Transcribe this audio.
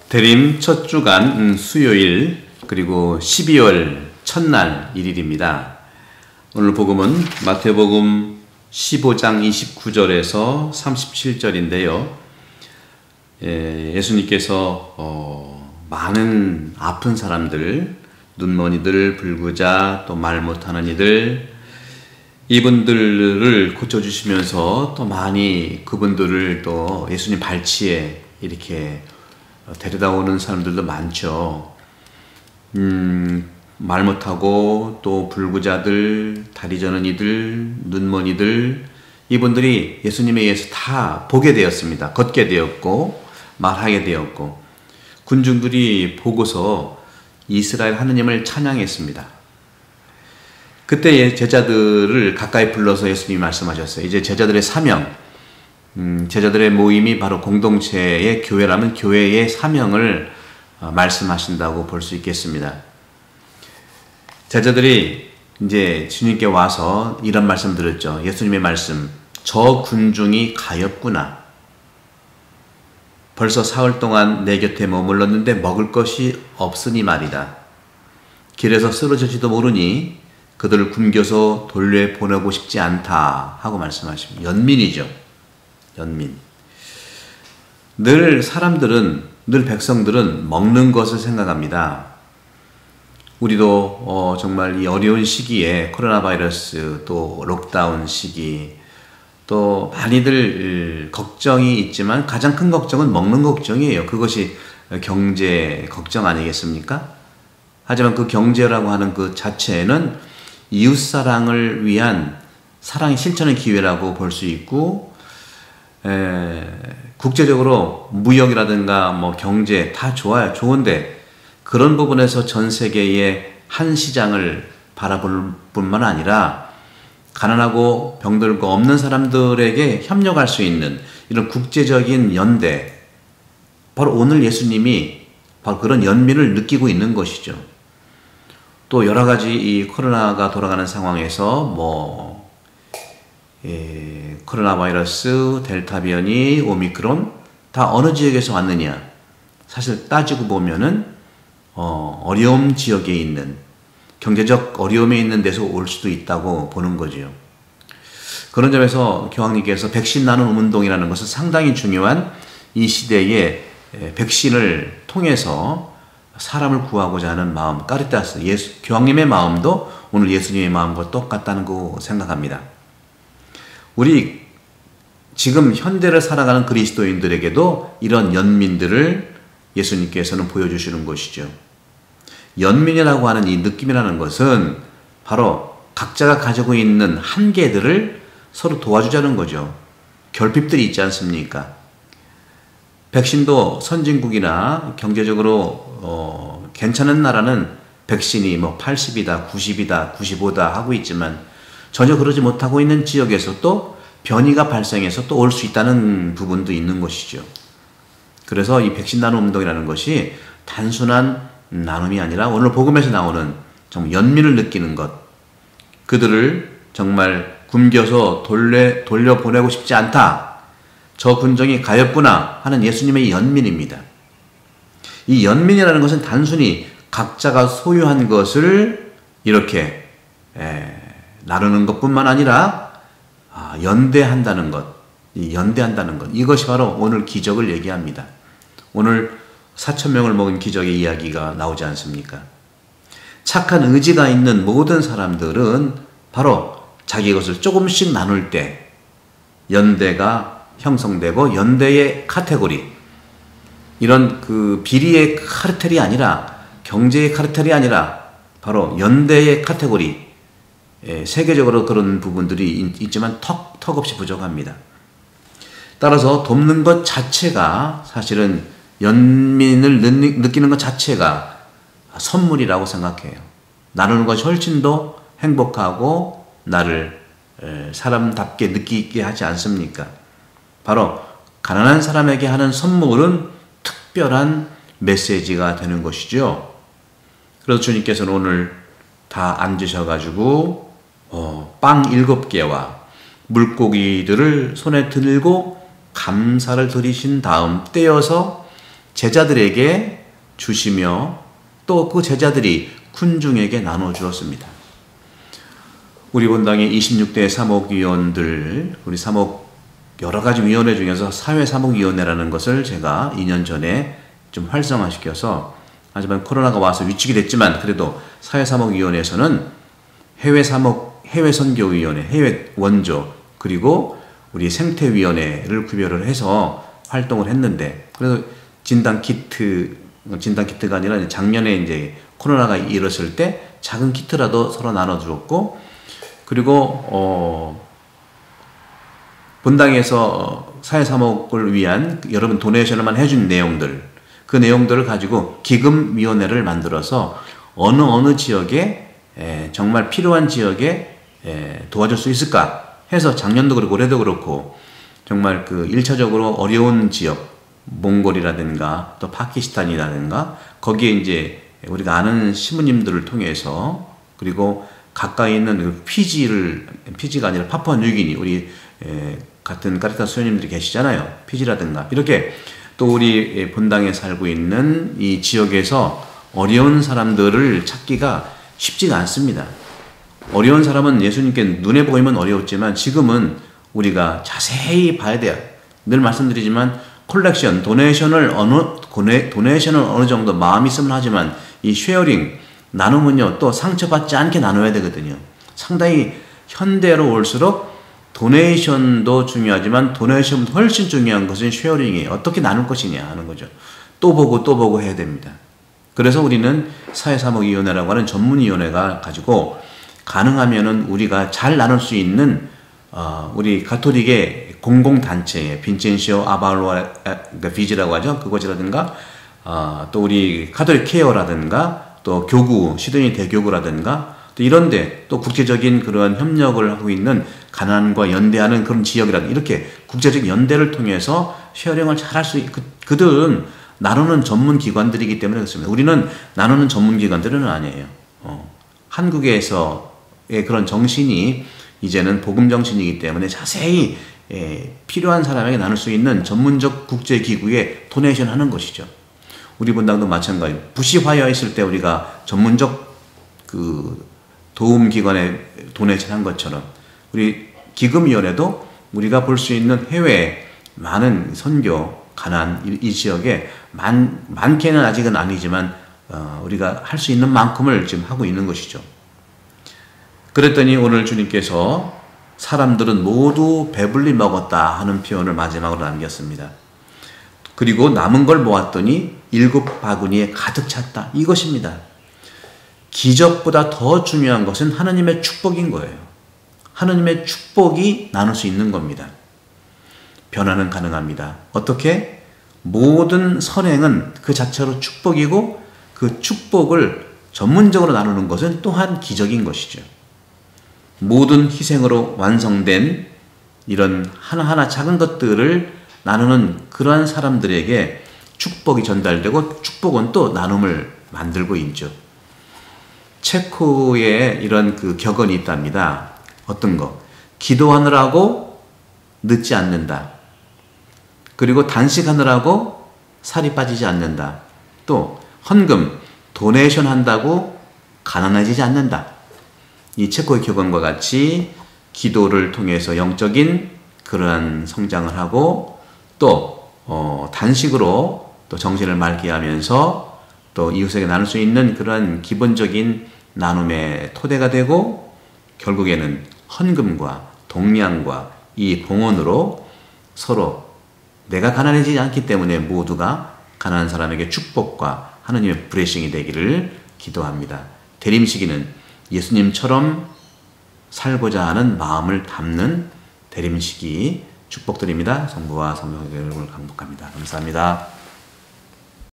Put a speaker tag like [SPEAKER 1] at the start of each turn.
[SPEAKER 1] 대림 첫 주간 수요일 그리고 12월 첫날 1일입니다. 오늘 복음은 마태복음 15장 29절에서 37절인데요. 예수님께서 많은 아픈 사람들, 눈먼이들, 불구자, 또 말 못하는 이들, 이분들을 고쳐주시면서 또 많이 그분들을 또 예수님 발치에 이렇게 데려다 오는 사람들도 많죠. 말 못하고 또 불구자들, 다리 저는 이들, 눈먼이들, 이분들이 예수님에 의해서 다 보게 되었습니다. 걷게 되었고 말하게 되었고, 군중들이 보고서 이스라엘 하느님을 찬양했습니다. 그때 제자들을 가까이 불러서 예수님이 말씀하셨어요. 이제 제자들의 사명, 제자들의 모임이 바로 공동체의 교회라면 교회의 사명을 말씀하신다고 볼 수 있겠습니다. 제자들이 이제 주님께 와서 이런 말씀 드렸죠. 예수님의 말씀, 저 군중이 가엾구나. 벌써 사흘 동안 내 곁에 머물렀는데 먹을 것이 없으니 말이다. 길에서 쓰러질지도 모르니 그들을 굶겨서 돌려보내고 싶지 않다 하고 말씀하십니다. 연민이죠. 연민. 늘 사람들은, 늘 백성들은 먹는 것을 생각합니다. 우리도 정말 이 어려운 시기에 코로나 바이러스, 또 록다운 시기, 또 많이들 걱정이 있지만 가장 큰 걱정은 먹는 걱정이에요. 그것이 경제 걱정 아니겠습니까? 하지만 그 경제라고 하는 그 자체는 이웃사랑을 위한 사랑의 실천의 기회라고 볼 수 있고, 국제적으로 무역이라든가 뭐 경제 다 좋아요. 좋은데 그런 부분에서 전 세계의 한 시장을 바라볼 뿐만 아니라 가난하고 병들고 없는 사람들에게 협력할 수 있는 이런 국제적인 연대, 바로 오늘 예수님이 바로 그런 연민을 느끼고 있는 것이죠. 또 여러 가지 이 코로나가 돌아가는 상황에서 코로나 바이러스, 델타 변이, 오미크론 다 어느 지역에서 왔느냐? 사실 따지고 보면은 어려움 지역에 있는, 경제적 어려움에 있는 데서 올 수도 있다고 보는 거죠. 그런 점에서 교황님께서 백신 나눔 운동이라는 것은 상당히 중요한 이 시대에 백신을 통해서 사람을 구하고자 하는 마음, 까리타스, 교황님의 마음도 오늘 예수님의 마음과 똑같다는 거 생각합니다. 우리 지금 현대를 살아가는 그리스도인들에게도 이런 연민들을 예수님께서는 보여주시는 것이죠. 연민이라고 하는 이 느낌이라는 것은 바로 각자가 가지고 있는 한계들을 서로 도와주자는 거죠. 결핍들이 있지 않습니까? 백신도 선진국이나 경제적으로 괜찮은 나라는 백신이 80이다, 90이다, 95다 하고 있지만 전혀 그러지 못하고 있는 지역에서 또 변이가 발생해서 또 올 수 있다는 부분도 있는 것이죠. 그래서 이 백신 나눔 운동이라는 것이 단순한 나눔이 아니라 오늘 복음에서 나오는 정말 연민을 느끼는 것, 그들을 정말 굶겨서 돌려보내고 싶지 않다, 저 군정이 가엾구나 하는 예수님의 연민입니다. 이 연민이라는 것은 단순히 각자가 소유한 것을 이렇게 나누는 것뿐만 아니라 연대한다는 것, 연대한다는 것, 이것이 바로 오늘 기적을 얘기합니다. 오늘 4,000명을 먹은 기적의 이야기가 나오지 않습니까? 착한 의지가 있는 모든 사람들은 바로 자기 것을 조금씩 나눌 때 연대가 형성되고, 연대의 카테고리, 이런 그 비리의 카르텔이 아니라, 경제의 카르텔이 아니라 바로 연대의 카테고리, 세계적으로 그런 부분들이 있지만 턱없이 부족합니다. 따라서 돕는 것 자체가, 사실은 연민을 느끼는 것 자체가 선물이라고 생각해요. 나누는 것이 훨씬 더 행복하고 나를 사람답게 느끼게 하지 않습니까? 바로 가난한 사람에게 하는 선물은 특별한 메시지가 되는 것이죠. 그래서 주님께서는 오늘 다 앉으셔가지고 빵 7개와 물고기들을 손에 들고 감사를 드리신 다음 떼어서 제자들에게 주시며 또 그 제자들이 군중에게 나눠 주었습니다. 우리 본당의 26대 사목위원들, 우리 사목 여러 가지 위원회 중에서 사회사목위원회라는 것을 제가 2년 전에 좀 활성화시켜서, 하지만 코로나가 와서 위축이 됐지만 그래도 사회사목위원회에서는 해외선교위원회, 해외원조, 그리고 우리 생태위원회를 구별을 해서 활동을 했는데, 그래서 진단키트가 아니라 작년에 이제 코로나가 일었을 때 작은 키트라도 서로 나눠주었고, 그리고 본당에서 사회사목을 위한 여러분 도네이션을만 해준 내용들, 그 내용들을 가지고 기금위원회를 만들어서 어느 지역에 정말 필요한 지역에 도와줄 수 있을까 해서 작년도 그렇고 올해도 그렇고 정말 그 1차적으로 어려운 지역, 몽골이라든가 또 파키스탄이라든가 거기에 이제 우리가 아는 시부님들을 통해서, 그리고 가까이 있는 피지가 아니라 파푸아뉴기니 우리 같은 카리타스 수녀님들이 계시잖아요. 피지라든가 이렇게 또 우리 본당에 살고 있는 이 지역에서 어려운 사람들을 찾기가 쉽지가 않습니다. 어려운 사람은 예수님께 눈에 보이면 어려웠지만 지금은 우리가 자세히 봐야 돼요. 늘 말씀드리지만 콜렉션, 도네이션을 어느 정도 마음이 있으면 하지만 이 쉐어링, 나눔은요 또 상처받지 않게 나눠야 되거든요. 상당히 현대로 올수록 도네이션도 중요하지만 도네이션보다 훨씬 중요한 것은 쉐어링이에요. 어떻게 나눌 것이냐 하는 거죠. 또 보고 해야 됩니다. 그래서 우리는 사회사목위원회라고 하는 전문위원회가 가지고 가능하면은 우리가 잘 나눌 수 있는 우리 가톨릭의 공공단체에 빈첸시오 아발로아 비지라고 하죠. 그것이라든가 또 우리 가톨릭 케어라든가 또 교구, 시드니 대교구라든가 또 이런데 또 국제적인 그런 협력을 하고 있는 가난과 연대하는 그런 지역이라든가 이렇게 국제적 연대를 통해서 쉐어링을 잘 할 수 있는 그들은 나누는 전문 기관들이기 때문에 그렇습니다. 우리는 나누는 전문 기관들은 아니에요. 한국에서의 그런 정신이 이제는 복음 정신이기 때문에 자세히 필요한 사람에게 나눌 수 있는 전문적 국제기구에 도네이션 하는 것이죠. 우리 본당도 마찬가지. 부시화여 있을 때 우리가 전문적 그 도움기관에 도네이션 한 것처럼 우리 기금위원회도 우리가 볼 수 있는 해외 많은 선교, 가난 이 지역에 많게는 아직은 아니지만 우리가 할 수 있는 만큼을 지금 하고 있는 것이죠. 그랬더니 오늘 주님께서 사람들은 모두 배불리 먹었다 하는 표현을 마지막으로 남겼습니다. 그리고 남은 걸 모았더니 7바구니에 가득 찼다. 이것입니다. 기적보다 더 중요한 것은 하나님의 축복인 거예요. 하나님의 축복이 나눌 수 있는 겁니다. 변화는 가능합니다. 어떻게? 모든 선행은 그 자체로 축복이고 그 축복을 전문적으로 나누는 것은 또한 기적인 것이죠. 모든 희생으로 완성된 이런 하나하나 작은 것들을 나누는 그러한 사람들에게 축복이 전달되고 축복은 또 나눔을 만들고 있죠. 체코에 이런 그 격언이 있답니다. 어떤 거? 기도하느라고 늦지 않는다. 그리고 단식하느라고 살이 빠지지 않는다. 또 헌금, 도네이션 한다고 가난해지지 않는다. 이 체코의 격언과 같이 기도를 통해서 영적인 그러한 성장을 하고 또 단식으로 또 정신을 맑게 하면서 또 이웃에게 나눌 수 있는 그러한 기본적인 나눔의 토대가 되고 결국에는 헌금과 동량과 이 봉헌으로 서로 내가 가난해지지 않기 때문에 모두가 가난한 사람에게 축복과 하느님의 브레싱이 되기를 기도합니다. 대림시기는 예수님처럼 살고자 하는 마음을 담는 대림시기 축복드립니다. 성부와 성령의 이름으로 강복합니다. 감사합니다.